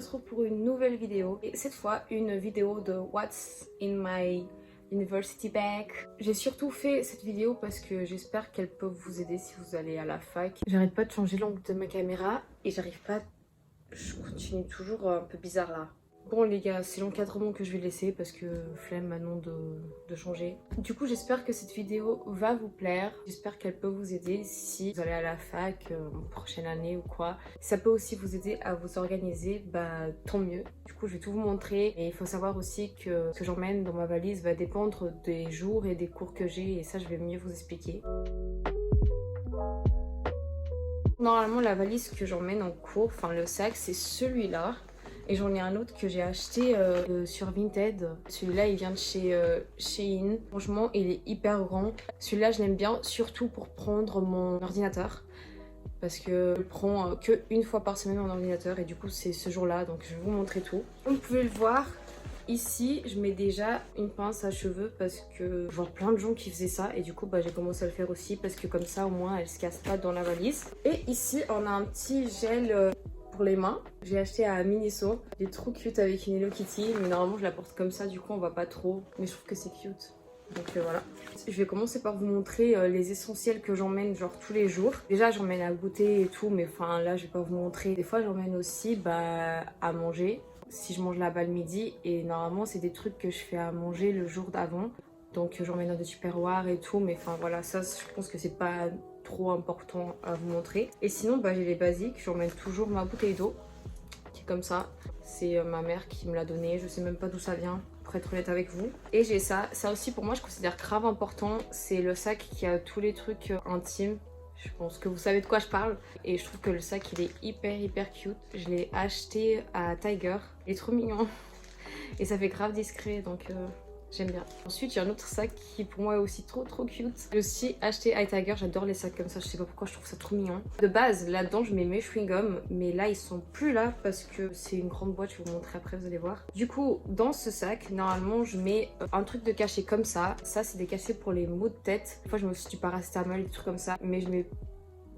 retrouve pour une nouvelle vidéo. Et cette fois, une vidéo de What's in my university bag. J'ai surtout fait cette vidéo parce que j'espère qu'elle peut vous aider si vous allez à la fac. J'arrête pas de changer l'angle de ma caméra et j'arrive pas... Je continue toujours un peu bizarre là. Bon les gars, c'est l'encadrement que je vais laisser parce que flemme maintenant de changer. Du coup j'espère que cette vidéo va vous plaire. J'espère qu'elle peut vous aider si vous allez à la fac prochaine année ou quoi. Ça peut aussi vous aider à vous organiser, bah tant mieux. Du coup je vais tout vous montrer. Et il faut savoir aussi que ce que j'emmène dans ma valise va dépendre des jours et des cours que j'ai. Et ça je vais mieux vous expliquer. Normalement la valise que j'emmène en cours, enfin le sac, c'est celui-là. Et j'en ai un autre que j'ai acheté sur Vinted. Celui-là, il vient de chez Shein. Franchement, il est hyper grand. Celui-là, je l'aime bien, surtout pour prendre mon ordinateur. Parce que je prends que une fois par semaine mon ordinateur. Et du coup, c'est ce jour-là. Donc, je vais vous montrer tout. Comme vous pouvez le voir, ici, je mets déjà une pince à cheveux. Parce que je vois plein de gens qui faisaient ça. Et du coup, bah, j'ai commencé à le faire aussi. Parce que comme ça, au moins, elle se casse pas dans la valise. Et ici, on a un petit gel... pour les mains, j'ai acheté à Miniso. Il est trop cute avec une Hello Kitty, mais normalement je la porte comme ça, du coup on voit pas trop, mais je trouve que c'est cute. Donc voilà. Je vais commencer par vous montrer les essentiels que j'emmène genre tous les jours. Déjà j'emmène à goûter et tout, mais enfin là je vais pas vous montrer. Des fois j'emmène aussi bah, à manger, si je mange là-bas le midi, et normalement c'est des trucs que je fais à manger le jour d'avant. Donc j'emmène dans des tupperwares et tout, mais enfin voilà, ça je pense que c'est pas trop important à vous montrer. Et sinon bah, j'ai les basiques, j'emmène toujours ma bouteille d'eau qui est comme ça. C'est ma mère qui me l'a donnée, je sais même pas d'où ça vient pour être honnête avec vous. Et j'ai ça aussi pour moi je considère grave important, c'est le sac qui a tous les trucs intimes. Je pense que vous savez de quoi je parle. Et je trouve que le sac il est hyper cute. Je l'ai acheté à Tiger, il est trop mignon et ça fait grave discret donc j'aime bien. Ensuite, il y a un autre sac qui pour moi est aussi trop cute. J'ai aussi acheté à Tiger, j'adore les sacs comme ça, je sais pas pourquoi, je trouve ça trop mignon. De base, là-dedans, je mets mes chewing-gums, mais là, ils sont plus là parce que c'est une grande boîte, je vais vous montrer après, vous allez voir. Du coup, dans ce sac, normalement, je mets un truc de cachet comme ça. Ça, c'est des cachets pour les maux de tête. Des fois, je mets aussi du paracétamol, des trucs comme ça, mais je mets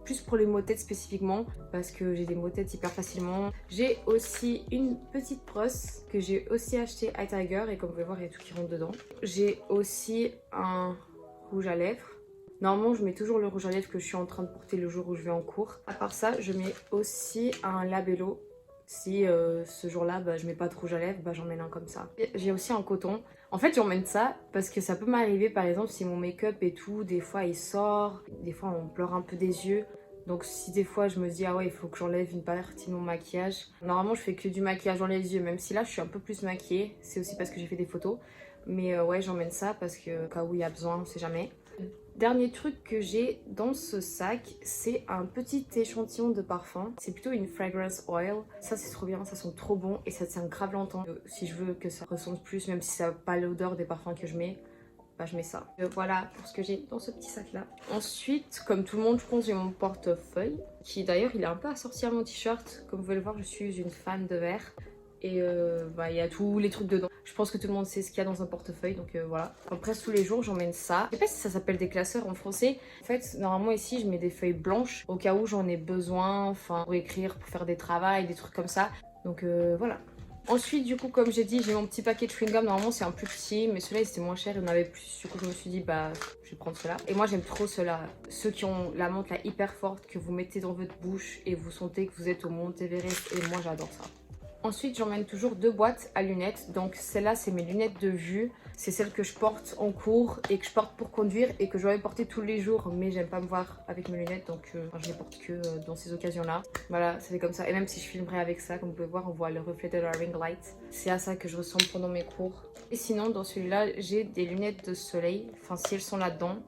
plus pour les maux de tête spécifiquement parce que j'ai des maux de tête hyper facilement. J'ai aussi une petite brosse que j'ai aussi acheté à Tiger et comme vous pouvez voir il y a tout qui rentre dedans. J'ai aussi un rouge à lèvres. Normalement je mets toujours le rouge à lèvres que je suis en train de porter le jour où je vais en cours. À part ça je mets aussi un labello. Si ce jour-là bah, je mets pas de rouge à lèvres, bah, j'emmène un comme ça. J'ai aussi un coton. En fait j'emmène ça parce que ça peut m'arriver par exemple si mon make-up et tout, des fois il sort, des fois on pleure un peu des yeux. Donc si des fois je me dis ah ouais il faut que j'enlève une partie de mon maquillage. Normalement je fais que du maquillage dans les yeux, même si là je suis un peu plus maquillée. C'est aussi parce que j'ai fait des photos. Mais ouais j'emmène ça parce que au cas où il y a besoin, on sait jamais. Dernier truc que j'ai dans ce sac, c'est un petit échantillon de parfum. C'est plutôt une fragrance oil. Ça c'est trop bien, ça sent trop bon et ça tient grave longtemps. Si je veux que ça ressente plus, même si ça n'a pas l'odeur des parfums que je mets, bah je mets ça. Voilà pour ce que j'ai dans ce petit sac là. Ensuite, comme tout le monde, je pense j'ai mon portefeuille qui d'ailleurs il est un peu assorti à mon t-shirt. Comme vous pouvez le voir, je suis une fan de verre. Et bah, il y a tous les trucs dedans. Je pense que tout le monde sait ce qu'il y a dans un portefeuille, donc voilà. Enfin, presque tous les jours, j'emmène ça. Je sais pas si ça s'appelle des classeurs en français. En fait, normalement ici, je mets des feuilles blanches au cas où j'en ai besoin, enfin pour écrire, pour faire des travaux, des trucs comme ça. Donc voilà. Ensuite, du coup, comme j'ai dit, j'ai mon petit paquet de chewing-gum. Normalement, c'est un plus petit, mais celui-là, c'était moins cher. Il y en avait plus. Du coup, je me suis dit, bah, je vais prendre cela. Et moi, j'aime trop ceux-là. Ceux qui ont la menthe là hyper forte, que vous mettez dans votre bouche et vous sentez que vous êtes au Mont Everest. Et moi, j'adore ça. Ensuite, j'emmène toujours 2 boîtes à lunettes. Donc, celle-là, c'est mes lunettes de vue. C'est celles que je porte en cours et que je porte pour conduire et que je dois porter tous les jours. Mais j'aime pas me voir avec mes lunettes, donc je les porte que dans ces occasions-là. Voilà, ça fait comme ça. Et même si je filmerai avec ça, comme vous pouvez voir, on voit le reflet de la ring light. C'est à ça que je ressemble pendant mes cours. Et sinon, dans celui-là, j'ai des lunettes de soleil. Enfin, si elles sont là-dedans.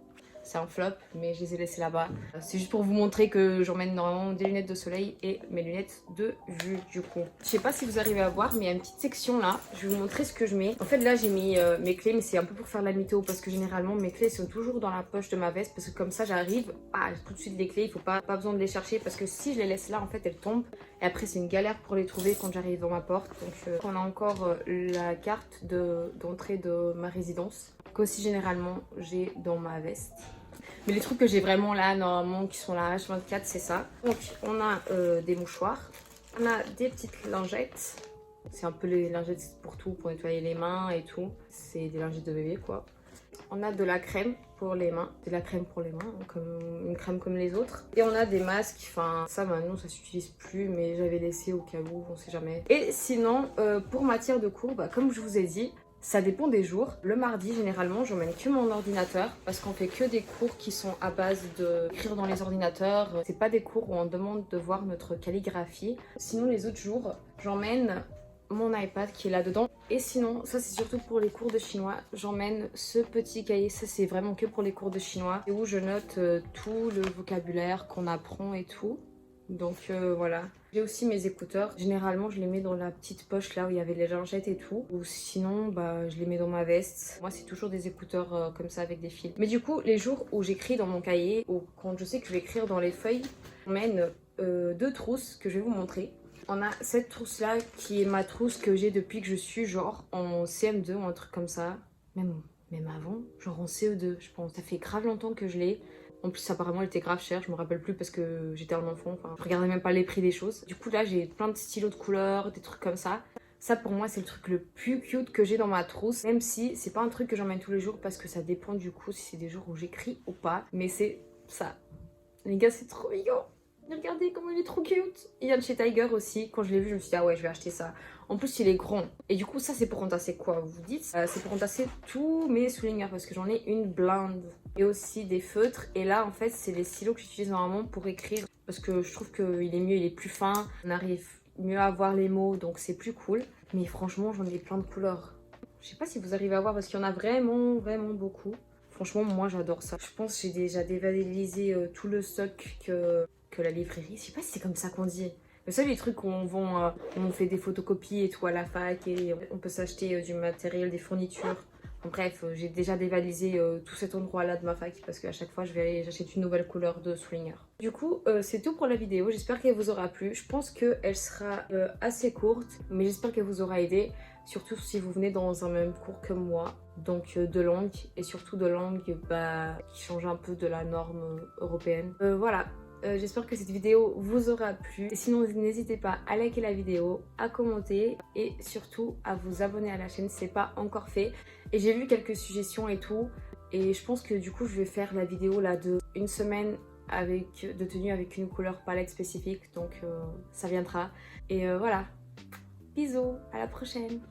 C'est un flop, mais je les ai laissées là-bas. C'est juste pour vous montrer que j'emmène normalement des lunettes de soleil et mes lunettes de vue du coup. Je sais pas si vous arrivez à voir, mais il y a une petite section là. Je vais vous montrer ce que je mets. En fait là j'ai mis mes clés, mais c'est un peu pour faire la mytho parce que généralement mes clés sont toujours dans la poche de ma veste parce que comme ça j'arrive, tout de suite les clés, il faut pas besoin de les chercher parce que si je les laisse là en fait elles tombent et après c'est une galère pour les trouver quand j'arrive dans ma porte. Donc on a encore la carte d'entrée de ma résidence qu'aussi généralement j'ai dans ma veste. Mais les trucs que j'ai vraiment là, normalement, qui sont là H24, c'est ça. Donc, on a des mouchoirs. On a des petites lingettes. C'est un peu les lingettes pour tout, pour nettoyer les mains et tout. C'est des lingettes de bébé quoi. On a de la crème pour les mains. De la crème pour les mains, hein, comme une crème comme les autres. Et on a des masques, enfin ça maintenant ça s'utilise plus, mais j'avais laissé au cas où, on sait jamais. Et sinon, pour matière de cours, bah, comme je vous ai dit, ça dépend des jours. Le mardi, généralement, j'emmène que mon ordinateur parce qu'on fait que des cours qui sont à base d'écrire dans les ordinateurs. C'est pas des cours où on demande de voir notre calligraphie. Sinon, les autres jours, j'emmène mon iPad qui est là-dedans. Et sinon, ça c'est surtout pour les cours de chinois, j'emmène ce petit cahier, ça c'est vraiment que pour les cours de chinois, où je note tout le vocabulaire qu'on apprend et tout. Donc voilà. J'ai aussi mes écouteurs. Généralement, je les mets dans la petite poche là où il y avait les lingettes et tout. Ou sinon, bah, je les mets dans ma veste. Moi, c'est toujours des écouteurs comme ça avec des fils. Mais du coup, les jours où j'écris dans mon cahier, ou quand je sais que je vais écrire dans les feuilles, j'emmène deux trousses que je vais vous montrer. On a cette trousse là qui est ma trousse que j'ai depuis que je suis genre en CM2 ou un truc comme ça. Même avant, genre en CE2 je pense. Ça fait grave longtemps que je l'ai. En plus apparemment elle était grave chère, je me rappelle plus parce que j'étais un enfant. Enfin, je regardais même pas les prix des choses. Du coup là j'ai plein de stylos de couleurs, des trucs comme ça. Ça pour moi c'est le truc le plus cute que j'ai dans ma trousse. Même si c'est pas un truc que j'emmène tous les jours parce que ça dépend du coup si c'est des jours où j'écris ou pas. Mais c'est ça. Les gars c'est trop mignon. Regardez comment il est trop cute. Il vient de chez Tiger aussi. Quand je l'ai vu, je me suis dit, ah ouais, je vais acheter ça. En plus, il est grand. Et du coup, ça, c'est pour entasser quoi, vous vous dites? C'est pour entasser tous mes souligneurs parce que j'en ai une blinde. Et aussi des feutres. Et là, en fait, c'est les stylos que j'utilise normalement pour écrire. Parce que je trouve qu'il est mieux, il est plus fin. On arrive mieux à voir les mots, donc c'est plus cool. Mais franchement, j'en ai plein de couleurs. Je sais pas si vous arrivez à voir parce qu'il y en a vraiment, vraiment beaucoup. Franchement, moi, j'adore ça. Je pense que j'ai déjà dévalisé tout le stock que la librairie. Je sais pas si c'est comme ça qu'on dit. Mais ça, les trucs où on fait des photocopies et tout à la fac et on peut s'acheter du matériel, des fournitures. En bref, j'ai déjà dévalisé tout cet endroit-là de ma fac parce qu'à chaque fois, j'achète une nouvelle couleur de souligneur. Du coup, c'est tout pour la vidéo. J'espère qu'elle vous aura plu. Je pense qu'elle sera assez courte, mais j'espère qu'elle vous aura aidé. Surtout si vous venez dans un même cours que moi, donc de langue, et surtout de langue qui change un peu de la norme européenne. Voilà. J'espère que cette vidéo vous aura plu. Et sinon, n'hésitez pas à liker la vidéo, à commenter et surtout à vous abonner à la chaîne si ce n'est pas encore fait. Et j'ai vu quelques suggestions et tout. Et je pense que du coup, je vais faire la vidéo là de une semaine de tenue avec une couleur palette spécifique. Donc ça viendra. Et voilà. Bisous, à la prochaine.